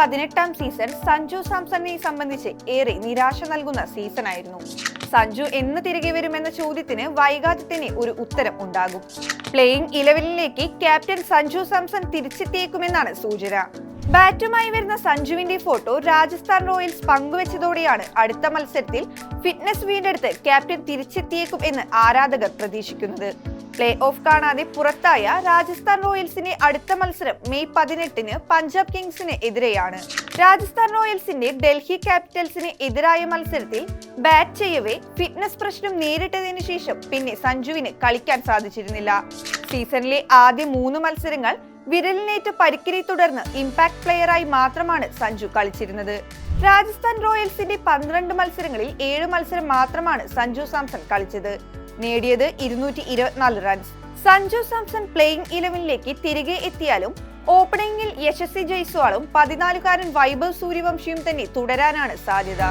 18ാം season Sanju സാംസണിനെ സംബന്ധിച്ച് ഏറെ നിരാശ നൽകുന്ന സീസണായിരുന്നു. സഞ്ജു എന്ന് തിരികെ വരുമെന്ന ചോദ്യത്തിന് വൈകാതെ തന്നെ ഒരു ഉത്തരം ഉണ്ടാകും. പ്ലേയിങ് 11ലേക്ക് ക്യാപ്റ്റൻ സഞ്ജു സാംസൺ തിരിച്ചെത്തിയേക്കുമെന്നാണ് സൂചന. ബാറ്റുമായി വരുന്ന സഞ്ജുവിന്റെ ഫോട്ടോ രാജസ്ഥാൻ റോയൽസ് പങ്കുവച്ചതോടെയാണ് അടുത്ത മത്സരത്തിൽ ഫിറ്റ്നസ് വീണ്ടെടുത്ത് ക്യാപ്റ്റൻ തിരിച്ചെത്തിയേക്കും എന്ന് ആരാധകർ പ്രതീക്ഷിക്കുന്നത്. പ്ലേ ഓഫ് കാണാതെ പുറത്തായ രാജസ്ഥാൻ റോയൽസിന്റെ അടുത്ത മത്സരം മെയ് 18-ന് പഞ്ചാബ് കിങ്സിന് എതിരെയാണ്. രാജസ്ഥാൻ റോയൽസിന്റെ ഡൽഹി ക്യാപിറ്റൽസിന് എതിരായ മത്സരത്തിൽ ബാറ്റ് ചെയ്യവേ ഫിറ്റ്നസ് പ്രശ്നം നേരിട്ടതിനു ശേഷം പിന്നെ സഞ്ജുവിന് കളിക്കാൻ സാധിച്ചിരുന്നില്ല. സീസണിലെ ആദ്യ 3 മത്സരങ്ങൾ വിരലിനേറ്റ പരിക്കിനെ തുടർന്ന് ഇമ്പാക്ട് പ്ലെയറായി മാത്രമാണ് സഞ്ജു കളിച്ചിരുന്നത്. രാജസ്ഥാൻ റോയൽസിന്റെ 12 മത്സരങ്ങളിൽ 7 മത്സരം മാത്രമാണ് സഞ്ജു സാംസൺ കളിച്ചത്. നേടിയത് 224 റൺസ്. സഞ്ജു സാംസൺ പ്ലേയിങ് 11ലേക്ക് തിരികെ എത്തിയാലും ഓപ്പണിംഗിൽ യശസ്വി ജയ്സ്വാളും 14-കാരൻ വൈഭവ് സൂര്യവംശിയും തന്നെ തുടരാനാണ് സാധ്യത.